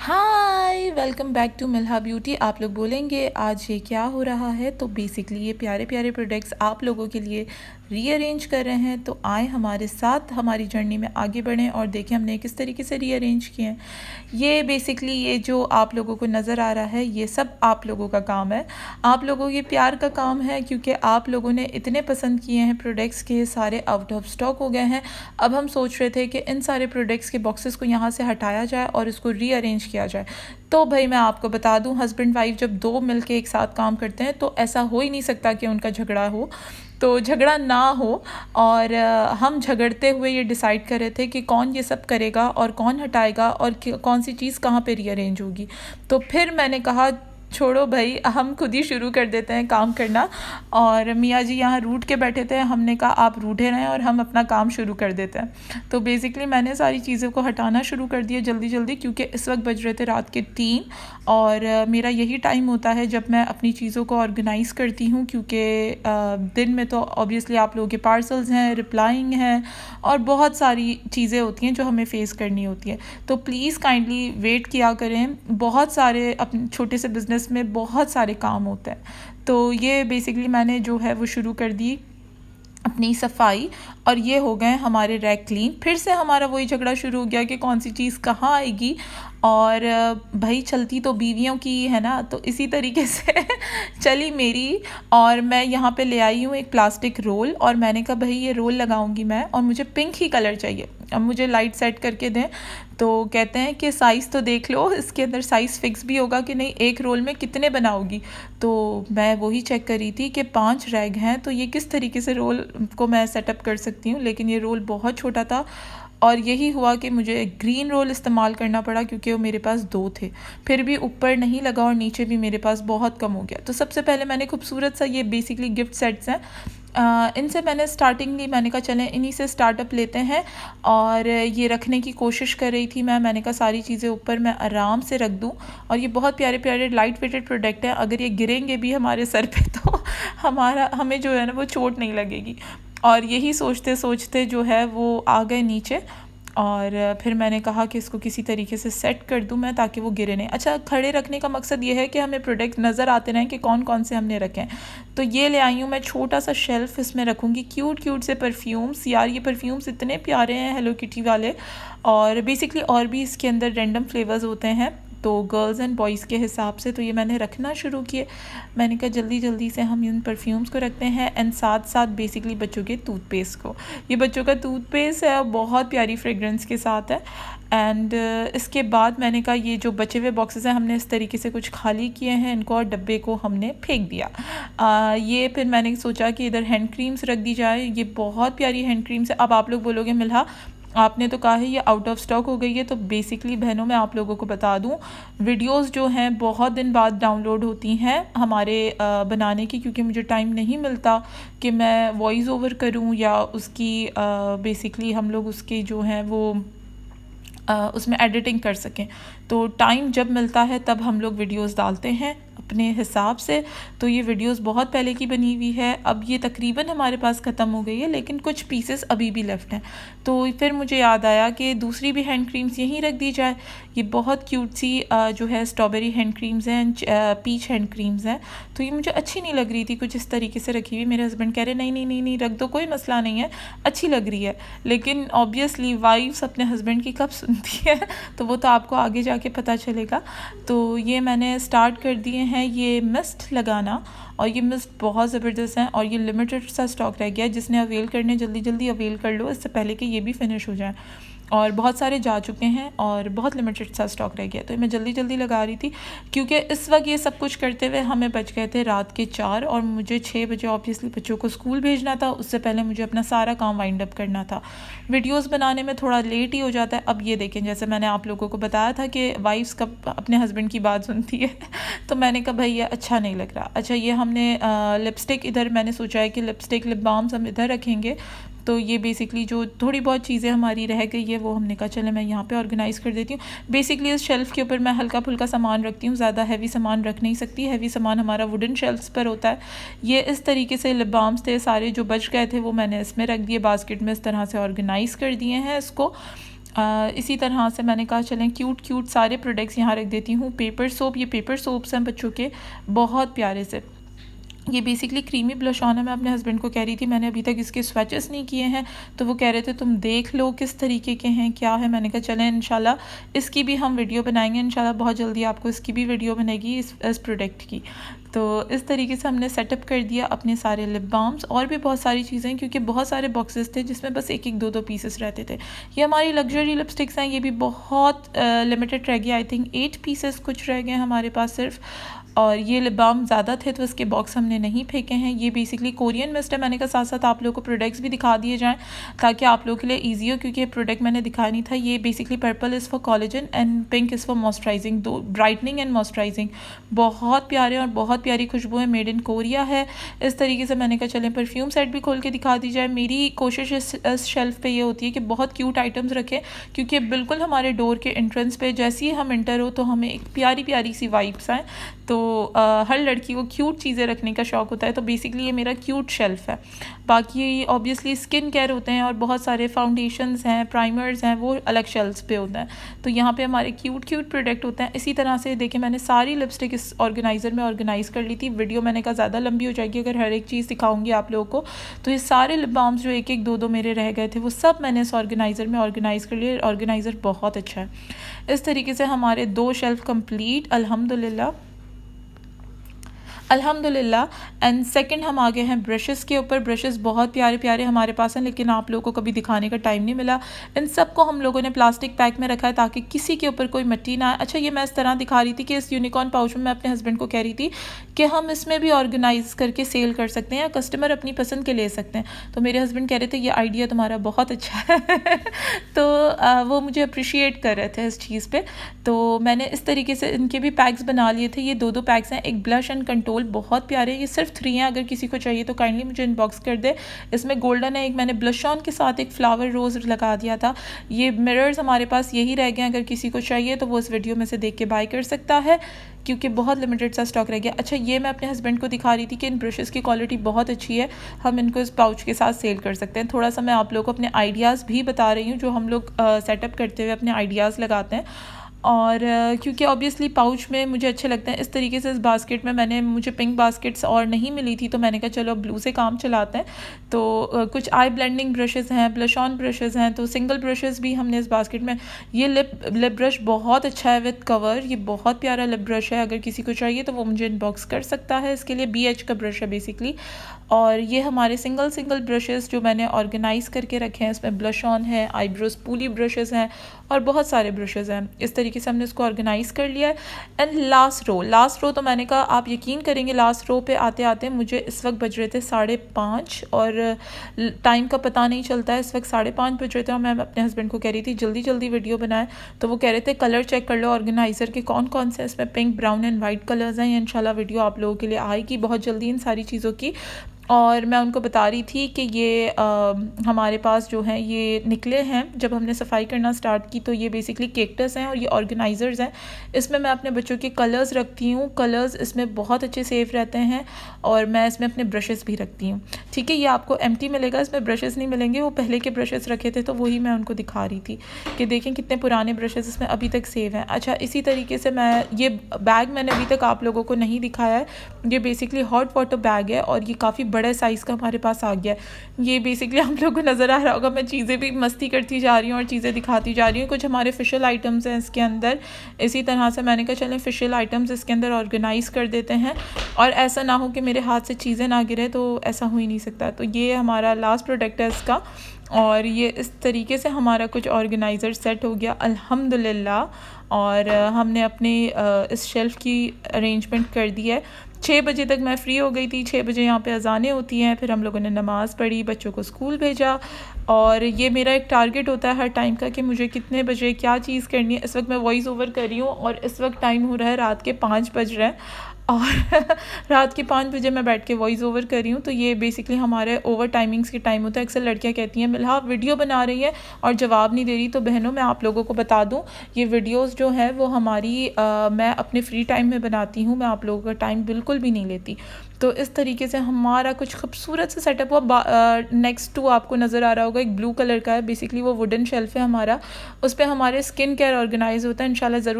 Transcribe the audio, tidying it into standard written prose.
Hi, welcome back to मिल्हा beauty. आप लोग बोलेंगे आज ये क्या हो रहा है। तो बेसिकली ये प्यारे प्यारे प्रोडक्ट्स आप लोगों के लिए रीअरेंज कर रहे हैं। तो आए हमारे साथ हमारी जर्नी में आगे बढ़ें और देखें हमने किस तरीके से रीअरेंज किए हैं। ये बेसिकली ये जो आप लोगों को नज़र आ रहा है ये सब आप लोगों का काम है, आप लोगों के प्यार का काम है, क्योंकि आप लोगों ने इतने पसंद किए हैं प्रोडक्ट्स के सारे आउट ऑफ स्टॉक हो गए हैं। अब हम सोच रहे थे कि इन सारे प्रोडक्ट्स के बॉक्सेस को यहाँ से हटाया जाए और इसको रीअरेंज किया जाए। तो भाई मैं आपको बता दूं, हस्बैंड वाइफ जब दो मिलके एक साथ काम करते हैं तो ऐसा हो ही नहीं सकता कि उनका झगड़ा हो, तो झगड़ा ना हो। और हम झगड़ते हुए ये डिसाइड कर रहे थे कि कौन ये सब करेगा और कौन हटाएगा और कौन सी चीज़ कहाँ पे रीअरेंज होगी। तो फिर मैंने कहा छोड़ो भाई, हम खुद ही शुरू कर देते हैं काम करना। और मियाँ जी यहाँ रूठ के बैठे थे, हमने कहा आप रूठे रहें और हम अपना काम शुरू कर देते हैं। तो बेसिकली मैंने सारी चीज़ों को हटाना शुरू कर दिया जल्दी जल्दी, क्योंकि इस वक्त बज रहे थे रात के 3 और मेरा यही टाइम होता है जब मैं अपनी चीज़ों को ऑर्गेनाइज़ करती हूँ, क्योंकि दिन में तो ऑब्वियसली आप लोगों के पार्सल्स हैं, रिप्लाइंग है और बहुत सारी चीज़ें होती हैं जो हमें फ़ेस करनी होती है। तो प्लीज़ काइंडली वेट किया करें, बहुत सारे अपने छोटे से बिज़नेस में बहुत सारे काम होते हैं। तो ये बेसिकली मैंने जो है वो शुरू कर दी अपनी सफाई, और ये हो गए हमारे रैक क्लीन। फिर से हमारा वही झगड़ा शुरू हो गया कि कौन सी चीज़ कहाँ आएगी। और भाई चलती तो बीवियों की है ना, तो इसी तरीके से चली मेरी। और मैं यहाँ पे ले आई हूँ एक प्लास्टिक रोल, और मैंने कहा भाई ये रोल लगाऊंगी मैं और मुझे पिंक ही कलर चाहिए, अब मुझे लाइट सेट करके दें। तो कहते हैं कि साइज़ तो देख लो, इसके अंदर साइज़ फिक्स भी होगा कि नहीं, एक रोल में कितने बनाओगी। तो मैं वही चेक कर रही थी कि 5 रैग हैं, तो ये किस तरीके से रोल को मैं सेटअप कर सकती हूँ। लेकिन ये रोल बहुत छोटा था और यही हुआ कि मुझे ग्रीन रोल इस्तेमाल करना पड़ा, क्योंकि वो मेरे पास 2 थे। फिर भी ऊपर नहीं लगा और नीचे भी मेरे पास बहुत कम हो गया। तो सबसे पहले मैंने खूबसूरत सा, ये बेसिकली गिफ्ट सेट्स हैं, इनसे मैंने स्टार्टिंगली मैंने कहा चलें इन्हीं से स्टार्टअप लेते हैं। और ये रखने की कोशिश कर रही थी मैंने कहा सारी चीज़ें ऊपर मैं आराम से रख दूं। और ये बहुत प्यारे प्यारे लाइट वेटेड प्रोडक्ट हैं, अगर ये गिरेंगे भी हमारे सर पे तो हमें जो है ना वो चोट नहीं लगेगी। और यही सोचते सोचते जो है वो आ गए नीचे। और फिर मैंने कहा कि इसको किसी तरीके से सेट कर दूं मैं, ताकि वो गिरे नहीं। अच्छा, खड़े रखने का मकसद ये है कि हमें प्रोडक्ट नज़र आते रहें कि कौन कौन से हमने रखे हैं। तो ये ले आई हूँ मैं छोटा सा शेल्फ, इसमें रखूँगी क्यूट क्यूट से परफ्यूम्स। यार ये परफ्यूम्स इतने प्यारे हैं, हेलो किटी वाले। और बेसिकली और भी इसके अंदर रैंडम फ्लेवर्स होते हैं, तो गर्ल्स एंड बॉयज़ के हिसाब से। तो ये मैंने रखना शुरू किए। मैंने कहा जल्दी जल्दी से हम इन परफ्यूम्स को रखते हैं, एंड साथ साथ बेसिकली बच्चों के टूथपेस्ट को। ये बच्चों का टूथपेस्ट है और बहुत प्यारी फ्रेगरेंस के साथ है। एंड इसके बाद मैंने कहा ये जो बचे हुए बॉक्सेस हैं हमने इस तरीके से कुछ खाली किए हैं इनको, और डब्बे को हमने फेंक दिया। ये फिर मैंने सोचा कि इधर हैंड क्रीम्स रख दी जाए। ये बहुत प्यारी हैंड क्रीम्स है। अब आप लोग बोलोगे मिल्हा आपने तो कहा है ये आउट ऑफ स्टॉक हो गई है। तो बेसिकली बहनों मैं आप लोगों को बता दूं, वीडियोस जो हैं बहुत दिन बाद डाउनलोड होती हैं हमारे बनाने की, क्योंकि मुझे टाइम नहीं मिलता कि मैं वॉइस ओवर करूं या उसकी बेसिकली हम लोग उसके जो हैं वो उसमें एडिटिंग कर सकें। तो टाइम जब मिलता है तब हम लोग वीडियोस डालते हैं अपने हिसाब से। तो ये वीडियोस बहुत पहले की बनी हुई है, अब ये तकरीबन हमारे पास ख़त्म हो गई है, लेकिन कुछ पीसेस अभी भी लेफ़्ट हैं। तो फिर मुझे याद आया कि दूसरी भी हैंड क्रीम्स यहीं रख दी जाए। ये बहुत क्यूट सी जो है स्ट्रॉबेरी हैंड क्रीम्स हैं, पीच हैंड क्रीम्स हैं। तो ये मुझे अच्छी नहीं लग रही थी कुछ इस तरीके से रखी हुई। मेरे हस्बैंड कह रहे नहीं नहीं नहीं नहीं रख दो, कोई मसला नहीं है, अच्छी लग रही है। लेकिन ऑब्वियसली वाइफ्स अपने हस्बैंड की कब सुनती है तो वो तो आपको आगे जाके पता चलेगा। तो ये मैंने स्टार्ट कर दिए हैं ये मिस्ट लगाना, और ये मिस्ट बहुत ज़बरदस्त है। और ये लिमिटेड सा स्टॉक रह गया है, जिसने अवेल करने जल्दी जल्दी अवेल कर लो, इससे पहले कि ये भी फिनिश हो जाए। और बहुत सारे जा चुके हैं और बहुत लिमिटेड सा स्टॉक रह गया। तो मैं जल्दी जल्दी लगा रही थी, क्योंकि इस वक्त ये सब कुछ करते हुए हमें बच गए थे रात के 4, और मुझे 6 बजे ऑब्वियसली बच्चों को स्कूल भेजना था। उससे पहले मुझे अपना सारा काम वाइंड अप करना था। वीडियोस बनाने में थोड़ा लेट ही हो जाता है। अब ये देखें, जैसे मैंने आप लोगों को बताया था कि वाइफ्स कब अपने हस्बैंड की बात सुनती है तो मैंने कहा भाई ये अच्छा नहीं लग रहा। अच्छा, ये हमने लिपस्टिक इधर मैंने सोचा है कि लिपस्टिक लिप बाम्स हम इधर रखेंगे। तो ये बेसिकली जो थोड़ी बहुत चीज़ें हमारी रह गई है वो हमने कहा चले मैं यहाँ पे ऑर्गेनाइज़ कर देती हूँ। बेसिकली इस शेल्फ़ के ऊपर मैं हल्का फुल्का सामान रखती हूँ, ज़्यादा हैवी सामान रख नहीं सकती। हैवी सामान हमारा वुडन शेल्फ्स पर होता है। ये इस तरीके से लिप बाम्स थे सारे जो बच गए थे, वो मैंने इसमें रख दिए, बास्केट में इस तरह से ऑर्गेनाइज़ कर दिए हैं इसको। इसी तरह से मैंने कहा चलें क्यूट क्यूट सारे प्रोडक्ट्स यहाँ रख देती हूँ। पेपर सोप, ये पेपर सोप्स हैं बच्चों के, बहुत प्यारे से। ये बेसिकली क्रीमी ब्लश ऑन है। मैं अपने हस्बैंड को कह रही थी, मैंने अभी तक इसके स्वैचेस नहीं किए हैं, तो वो कह रहे थे तुम देख लो किस तरीके के हैं, क्या है। मैंने कहा चलें इंशाल्लाह इसकी भी हम वीडियो बनाएंगे, इंशाल्लाह बहुत जल्दी आपको इसकी भी वीडियो बनेगी इस प्रोडक्ट की। तो इस तरीके से हमने सेटअप कर दिया अपने सारे लिप बाम्स और भी बहुत सारी चीज़ें, क्योंकि बहुत सारे बॉक्सेस थे जिसमें बस एक एक दो दो पीसेस रहते थे। ये हमारी लग्जरी लिपस्टिक्स हैं, ये भी बहुत लिमिटेड रह गया, आई थिंक 8 पीसेस कुछ रह गए हमारे पास सिर्फ। और ये लिप बाम ज़्यादा थे तो इसके बॉक्स हमने नहीं फेंके हैं। ये बेसिकली कोरियन मिस्ट है। मैंने कहा साथ साथ आप लोगों को प्रोडक्ट्स भी दिखा दिए जाएं ताकि आप लोगों के लिए ईजी हो, क्योंकि ये प्रोडक्ट मैंने दिखाया नहीं था। ये basically purple is for collagen and pink is for moisturising, दो ब्राइटनिंग एंड मॉइस्चराइजिंग। बहुत प्यारे और बहुत प्यारी खुशबू है, मेड इन कोरिया है। इस तरीके से मैंने कहा चलें परफ्यूम सेट भी खोल के दिखा दी जाए। मेरी कोशिश इस शेल्फ पर ये होती है कि बहुत क्यूट आइटम्स रखें, क्योंकि बिल्कुल हमारे डोर के एंट्रेंस पे जैसे ही हम इंटर हो तो हमें एक प्यारी प्यारी सी वाइब्स आएँ। तो हर लड़की को क्यूट चीज़ें रखने का शौक़ होता है, तो बेसिकली ये मेरा क्यूट शेल्फ है। बाकी ऑब्वियसली स्किन केयर होते हैं और बहुत सारे फाउंडेशंस हैं, प्राइमर्स हैं, वो अलग शेल्फ्स पे होते हैं। तो यहाँ पे हमारे क्यूट क्यूट प्रोडक्ट होते हैं। इसी तरह से देखिए मैंने सारी लिपस्टिक इस ऑर्गेनाइज़र में ऑर्गेनाइज़ कर ली थी। वीडियो मैंने कहा ज़्यादा लंबी हो जाएगी अगर हर एक चीज़ दिखाऊंगी आप लोगों को। तो ये सारे लिप बाम्स जो एक एक दो दो मेरे रह गए थे वो सब मैंने इस ऑर्गेनाइज़र में ऑर्गेनाइज़ कर लिए। ऑर्गेनाइज़र बहुत अच्छा है। इस तरीके से हमारे 2 शेल्फ कंप्लीट अल्हम्दुलिल्लाह। एंड सेकंड हम आ गए हैं ब्रशेस के ऊपर। ब्रशेस बहुत प्यारे प्यारे हमारे पास हैं, लेकिन आप लोगों को कभी दिखाने का टाइम नहीं मिला। इन सबको हम लोगों ने प्लास्टिक पैक में रखा है ताकि किसी के ऊपर कोई मिट्टी ना आए। अच्छा, ये मैं इस तरह दिखा रही थी कि इस यूनिकॉर्न पाउच में मैं अपने हस्बैंड को कह रही थी कि हम इसमें भी ऑर्गेनाइज़ करके सेल कर सकते हैं या कस्टमर अपनी पसंद के ले सकते हैं। तो मेरे हस्बैंड कह रहे थे ये आइडिया तुम्हारा बहुत अच्छा है तो वो मुझे अप्रिशिएट कर रहे थे इस चीज़ पर। तो मैंने इस तरीके से इनके भी पैक्स बना लिए थे। ये 2 पैक्स हैं, एक ब्लश एंड कंट्रोल, बहुत प्यारे। ये सिर्फ 3 हैं, अगर किसी को चाहिए तो काइंडली मुझे इनबॉक्स कर दे। इसमें गोल्डन है, एक मैंने ब्लश ऑन के साथ एक फ्लावर रोज़ लगा दिया था। ये मिरर्स हमारे पास यही रह गए हैं, अगर किसी को चाहिए तो वो इस वीडियो में से देख के बाय कर सकता है, क्योंकि बहुत लिमिटेड सा स्टॉक रह गया। अच्छा, ये मैं अपने हस्बैंड को दिखा रही थी कि इन ब्रशेस की क्वालिटी बहुत अच्छी है, हम इनको इस पाउच के साथ सेल कर सकते हैं। थोड़ा सा मैं आप लोगों को अपने आइडियाज़ भी बता रही हूँ जो हम लोग सेटअप करते हुए अपने आइडियाज़ लगाते हैं। और क्योंकि ऑब्वियसली पाउच में मुझे अच्छे लगते हैं इस तरीके से। इस बास्केट में मुझे पिंक बास्केट्स और नहीं मिली थी, तो मैंने कहा चलो ब्लू से काम चलाते हैं। तो कुछ आई ब्लेंडिंग ब्रशेस हैं, ब्लश ऑन ब्रशेस हैं, तो सिंगल ब्रशेस भी हमने इस बास्केट में। ये लिप ब्रश बहुत अच्छा है विद कवर, ये बहुत प्यारा लिप ब्रश है, अगर किसी को चाहिए तो वो मुझे इनबॉक्स कर सकता है। इसके लिए BH का ब्रश है बेसिकली। और ये हमारे सिंगल ब्रशेस जो मैंने ऑर्गेनाइज़ करके रखे हैं, इसमें ब्लश ऑन है, आईब्रोज पूली ब्रशेस हैं और बहुत सारे ब्रशेस हैं। इस तरीके से हमने इसको ऑर्गेनाइज़ कर लिया है। एंड लास्ट रो तो मैंने कहा आप यकीन करेंगे लास्ट रो पे आते आते मुझे इस वक्त बज रहे थे 5:30 और टाइम का पता नहीं चलता है। इस वक्त 5:30 बज रहे थे और मैं अपने हस्बैंड को कह रही थी जल्दी जल्दी वीडियो बनाएं। तो वो कह रहे थे कलर चेक कर लो ऑर्गेनाइज़र के कौन कौन से, इसमें pink, brown and white colours हैं। इंशाल्लाह वीडियो आप लोगों के लिए आएगी बहुत जल्दी इन सारी चीज़ों की। और मैं उनको बता रही थी कि ये हमारे पास जो हैं ये निकले हैं जब हमने सफाई करना स्टार्ट की। तो ये बेसिकली केक्टस हैं और ये ऑर्गेनाइज़र्स हैं। इसमें मैं अपने बच्चों के कलर्स रखती हूँ, कलर्स इसमें बहुत अच्छे सेफ रहते हैं। और मैं इसमें अपने ब्रशेस भी रखती हूँ, ठीक है। ये आपको एम्प्टी मिलेगा, इसमें ब्रशेस नहीं मिलेंगे। वो पहले के ब्रशेस रखे थे तो वही मैं उनको दिखा रही थी कि देखें कितने पुराने ब्रशेस इसमें अभी तक सेव हैं। अच्छा, इसी तरीके से ये बैग मैंने अभी तक आप लोगों को नहीं दिखाया है। ये बेसिकली हॉट वाटर बैग है और ये काफ़ी बड़े साइज़ का हमारे पास आ गया है। ये बेसिकली आप लोगों को नज़र आ रहा होगा, मैं चीज़ें भी मस्ती करती जा रही हूँ और चीज़ें दिखाती जा रही हूँ। कुछ हमारे फेशियल आइटम्स हैं इसके अंदर। इसी तरह से मैंने कहा चलें फेशियल आइटम्स इसके अंदर ऑर्गेनाइज़ कर देते हैं और ऐसा ना हो कि मेरे हाथ से चीज़ें ना गिरे, तो ऐसा हो ही नहीं सकता। तो ये हमारा लास्ट प्रोडक्ट है इसका। और ये इस तरीके से हमारा कुछ ऑर्गेनाइज़र सेट हो गया अल्हम्दुलिल्लाह। और हमने अपने इस शेल्फ़ की अरेंजमेंट कर दी है। 6 बजे तक मैं फ़्री हो गई थी। 6 बजे यहाँ पे अज़ानें होती हैं, फिर हम लोगों ने नमाज़ पढ़ी, बच्चों को स्कूल भेजा। और ये मेरा एक टारगेट होता है हर टाइम का कि मुझे कितने बजे क्या चीज़ करनी है। इस वक्त मैं वॉइस ओवर कर रही हूँ और इस वक्त टाइम हो रहा है रात के 5 बज रहे हैं और रात के 5 बजे मैं बैठ के वॉइस ओवर कर रही हूँ। तो ये बेसिकली हमारे ओवर टाइमिंग्स के टाइम होता है। अक्सर लड़कियाँ कहती हैं मिल्हा आप वीडियो बना रही है और जवाब नहीं दे रही। तो बहनों मैं आप लोगों को बता दूँ, ये वीडियोस जो है वो हमारी मैं अपने फ्री टाइम में बनाती हूँ, मैं आप लोगों का टाइम बिल्कुल भी नहीं लेती। तो इस तरीके से हमारा कुछ खूबसूरत सा सेटअप हुआ। नेक्स्ट टू आपको नज़र आ रहा होगा एक ब्लू कलर का है, बेसिकली वो वुडन शेल्फ है हमारा, उस पर हमारे स्किन केयर ऑर्गेनाइज होता है। इंशाल्लाह ज़रूर